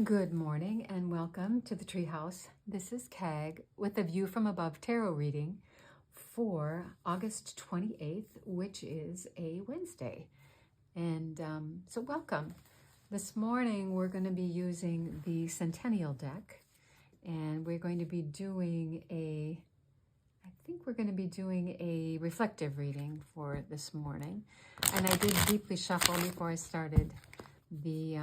Good morning and welcome to the Treehouse. This is Kag with a View from Above tarot reading for August 28th, which is a Wednesday. And so welcome. This morning we're going to be using the Centennial deck, and we're going to be doing a reflective reading for this morning. And I did deeply shuffle before I started the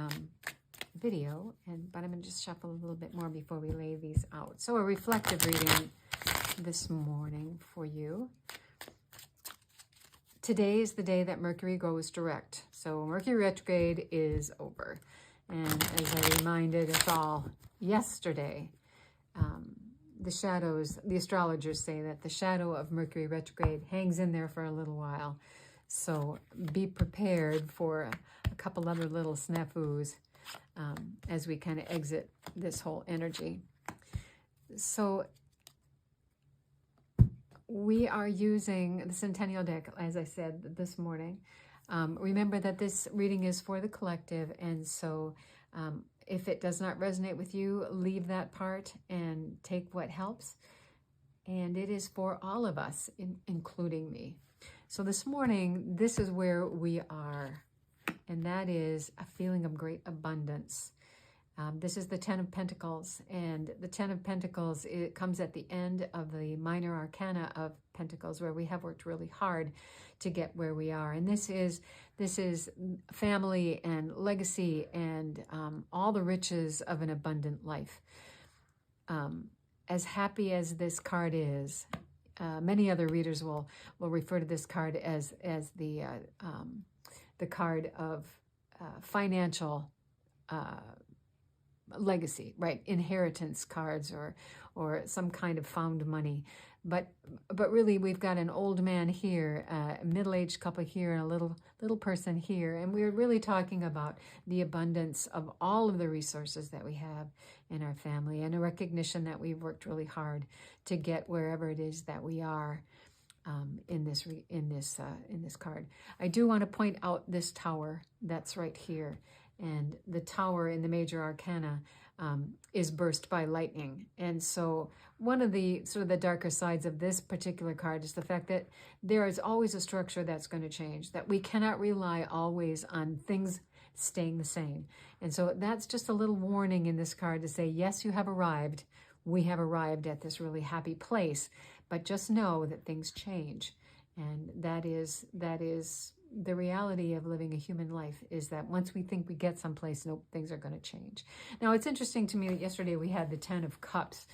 video, but I'm going to just shuffle a little bit more before we lay these out. So a reflective reading this morning for you. Today is the day that Mercury goes direct. So Mercury retrograde is over. And as I reminded us all yesterday, the astrologers say that the shadow of Mercury retrograde hangs in there for a little while. So be prepared for a couple other little snafus as we kind of exit this whole energy. So we are using the Centennial deck, as I said this morning. Remember that this reading is for the collective, and so if it does not resonate with you, leave that part and take what helps. And it is for all of us, including me. So this morning, this is where we are. And that is a feeling of great abundance. This is the Ten of Pentacles, and the Ten of Pentacles, it comes at the end of the minor arcana of Pentacles, where we have worked really hard to get where we are. And this is family and legacy and all the riches of an abundant life. As happy as this card is, many other readers will refer to this card as the card of financial legacy, right? Inheritance cards or some kind of found money. But really, we've got an old man here, a middle-aged couple here, and a little person here. And we're really talking about the abundance of all of the resources that we have in our family, and a recognition that we've worked really hard to get wherever it is that we are. In this card, I do want to point out this tower that's right here, and the tower in the major arcana is burst by lightning. And so one of the sort of the darker sides of this particular card is the fact that there is always a structure that's going to change, that we cannot rely always on things staying the same. And so that's just a little warning in this card to say, yes, you have arrived. We have arrived at this really happy place, but just know that things change. And that is the reality of living a human life, is that once we think we get someplace, nope, things are going to change. Now, it's interesting to me that yesterday we had the Ten of Cups,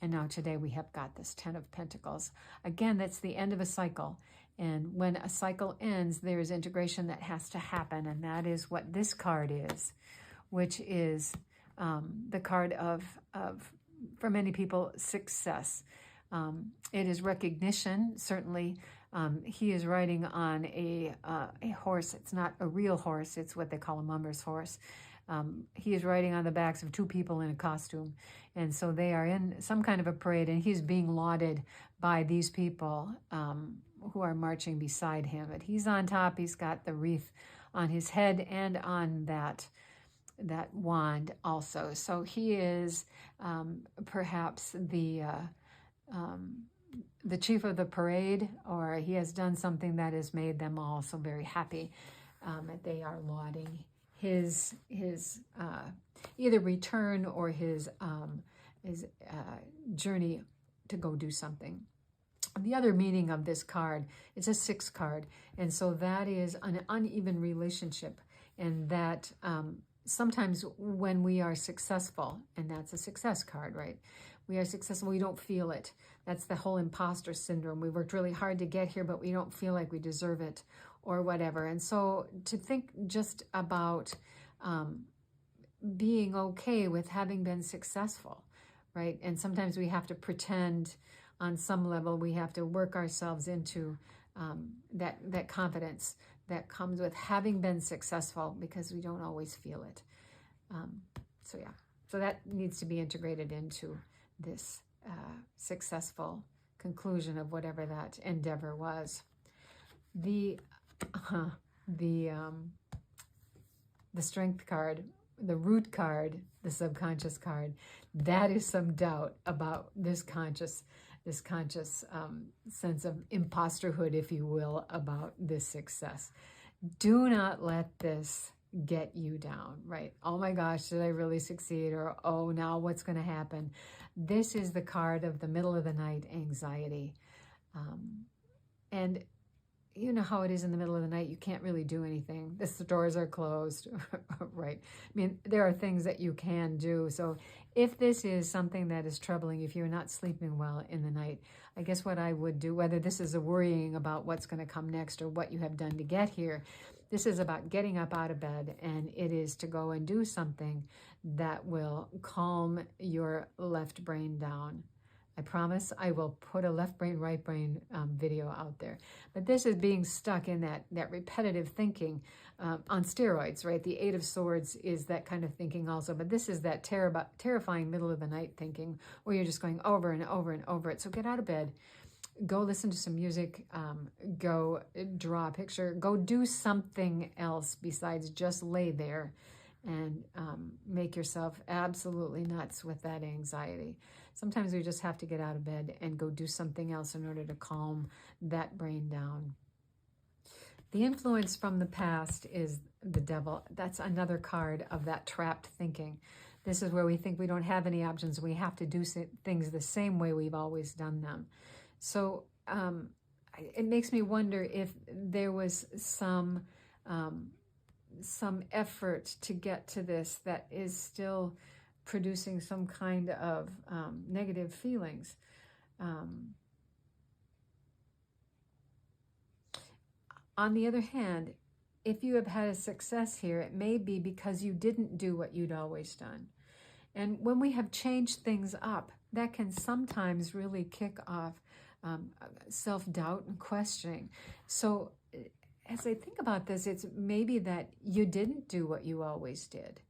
and now today we have got this Ten of Pentacles. Again, that's the end of a cycle. And when a cycle ends, there is integration that has to happen, and that is what this card is, which is the card of for many people, success. It is recognition. Certainly, he is riding on a horse. It's not a real horse. It's what they call a mummer's horse. He is riding on the backs of two people in a costume. And so they are in some kind of a parade, and he's being lauded by these people who are marching beside him. But he's on top. He's got the wreath on his head and on that wand also. So he is perhaps the chief of the parade, or he has done something that has made them all so very happy that they are lauding his either return or his journey to go do something. The other meaning of this card is a 6 card, and so that is an uneven relationship, and that sometimes when we are successful, and that's a success card, right? We are successful, we don't feel it. That's the whole imposter syndrome. We worked really hard to get here, but we don't feel like we deserve it or whatever. And so to think just about being okay with having been successful, right? And sometimes we have to pretend on some level, we have to work ourselves into that confidence that comes with having been successful, because we don't always feel it. So that needs to be integrated into this successful conclusion of whatever that endeavor was. The Strength card the root card, the subconscious card, that is some doubt about this conscious sense of imposterhood, if you will, about this success. Do not let this get you down, right? Oh my gosh, did I really succeed? Or, oh, now what's going to happen? This is the card of the middle of the night anxiety. And you know how it is in the middle of the night. You can't really do anything. The stores are closed, right? I mean, there are things that you can do. So if this is something that is troubling, if you're not sleeping well in the night, I guess what I would do, whether this is a worrying about what's going to come next or what you have done to get here, this is about getting up out of bed, and it is to go and do something that will calm your left brain down. I promise I will put a left brain, right brain video out there. But this is being stuck in that repetitive thinking on steroids, right? The Eight of Swords is that kind of thinking also. But this is that terrifying middle of the night thinking where you're just going over and over and over it. So get out of bed. Go listen to some music. Go draw a picture. Go do something else besides just lay there and make yourself absolutely nuts with that anxiety. Sometimes we just have to get out of bed and go do something else in order to calm that brain down. The influence from the past is the devil. That's another card of that trapped thinking. This is where we think we don't have any options. We have to do things the same way we've always done them. So it makes me wonder if there was some effort to get to this that is still producing some kind of negative feelings. On the other hand, if you have had a success here, it may be because you didn't do what you'd always done. And when we have changed things up, that can sometimes really kick off self-doubt and questioning. So as I think about this, it's maybe that you didn't do what you always did,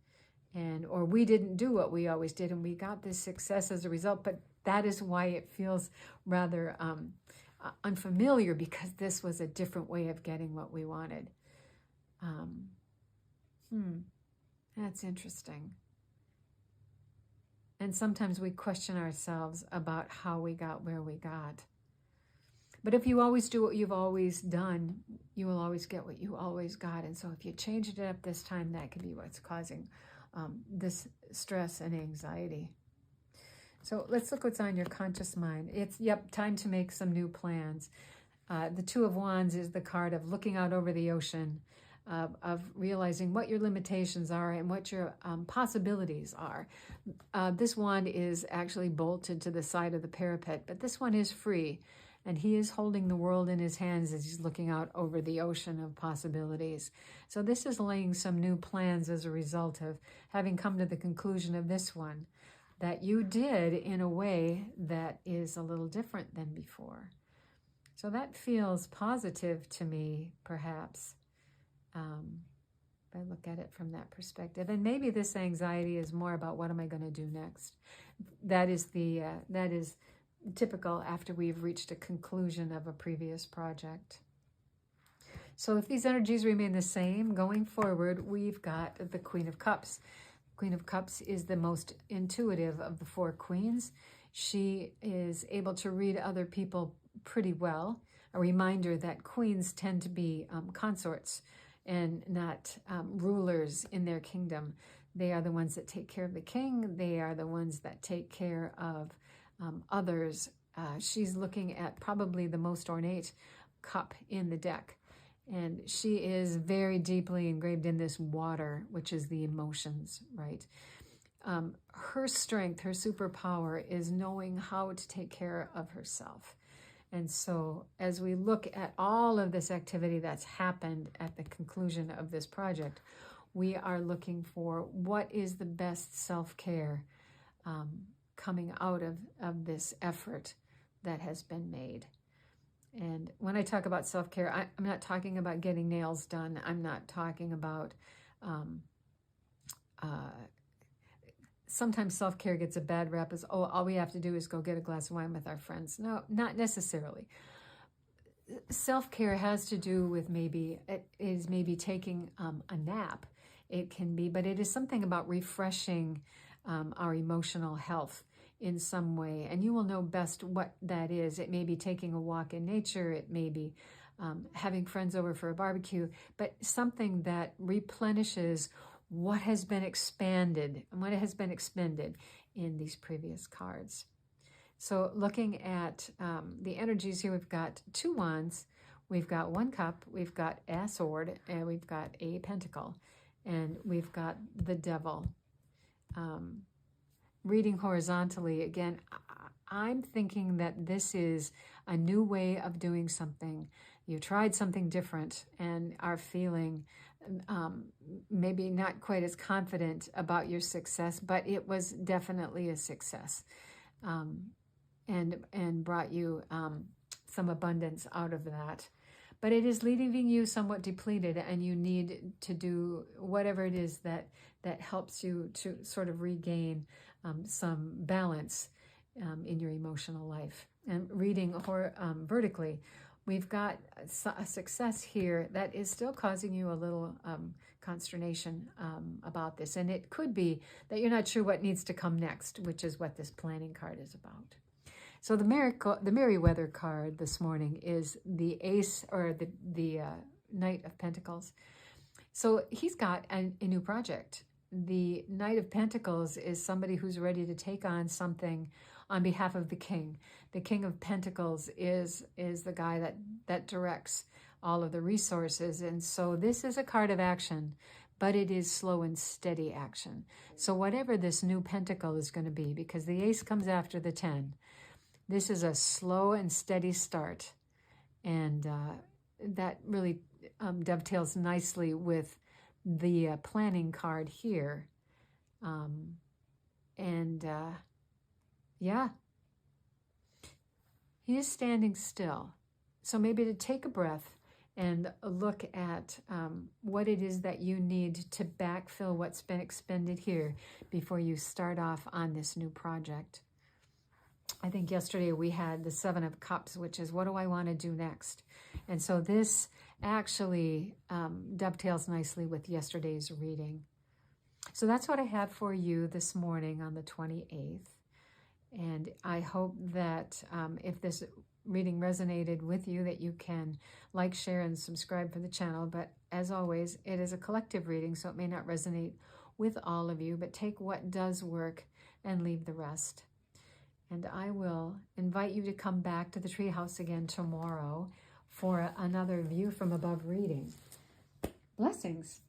or we didn't do what we always did, and we got this success as a result. But that is why it feels rather unfamiliar, because this was a different way of getting what we wanted. That's interesting. And sometimes we question ourselves about how we got where we got. But if you always do what you've always done, you will always get what you always got. And so if you change it up this time, that could be what's causing this stress and anxiety. So let's look what's on your conscious mind. It's, time to make some new plans. The Two of Wands is the card of looking out over the ocean, of realizing what your limitations are and what your possibilities are. This wand is actually bolted to the side of the parapet, but this one is free. And he is holding the world in his hands as he's looking out over the ocean of possibilities. So this is laying some new plans as a result of having come to the conclusion of this one, that you did in a way that is a little different than before. So that feels positive to me, perhaps, if I look at it from that perspective. And maybe this anxiety is more about what am I going to do next. That is typical after we've reached a conclusion of a previous project. So if these energies remain the same going forward, we've got the Queen of Cups. Queen of Cups is the most intuitive of the four queens. She is able to read other people pretty well. A reminder that queens tend to be consorts and not rulers in their kingdom. They are the ones that take care of the king. They are the ones that take care of others. She's looking at probably the most ornate cup in the deck. And she is very deeply engraved in this water, which is the emotions, right? Her strength, her superpower is knowing how to take care of herself. And so as we look at all of this activity that's happened at the conclusion of this project, we are looking for what is the best self-care coming out of this effort that has been made. And when I talk about self-care, I'm not talking about getting nails done. I'm not talking about, sometimes self-care gets a bad rap as, all we have to do is go get a glass of wine with our friends. No, not necessarily. Self-care has to do with maybe taking a nap. it can be, but it is something about refreshing our emotional health in some way. And you will know best what that is. It may be taking a walk in nature. It may be having friends over for a barbecue, but something that replenishes what has been expanded and what has been expended in these previous cards. So looking at the energies here, we've got 2 wands, we've got 1 cup, we've got a sword, and we've got a pentacle, and we've got the devil. Reading horizontally, again, I'm thinking that this is a new way of doing something. You tried something different and are feeling maybe not quite as confident about your success, but it was definitely a success. And brought you some abundance out of that. But it is leaving you somewhat depleted, and you need to do whatever it is that helps you to sort of regain some balance in your emotional life. And reading vertically, we've got a success here that is still causing you a little consternation about this. And it could be that you're not sure what needs to come next, which is what this planning card is about. So the Merryweather card this morning is the Ace, or the Knight of Pentacles. So he's got a new project. The Knight of Pentacles is somebody who's ready to take on something on behalf of the King. The King of Pentacles is the guy that directs all of the resources. And so this is a card of action, but it is slow and steady action. So whatever this new pentacle is going to be, because the Ace comes after the 10, this is a slow and steady start, and that really dovetails nicely with the planning card here. Yeah, he is standing still. So maybe to take a breath and look at what it is that you need to backfill what's been expended here before you start off on this new project. I think yesterday we had the 7 of Cups, which is, what do I want to do next? And so this actually dovetails nicely with yesterday's reading. So that's what I have for you this morning on the 28th. And I hope that if this reading resonated with you, that you can like, share, and subscribe for the channel. But as always, it is a collective reading, so it may not resonate with all of you, but take what does work and leave the rest. And I will invite you to come back to the Treehouse again tomorrow for another View from Above reading. Blessings.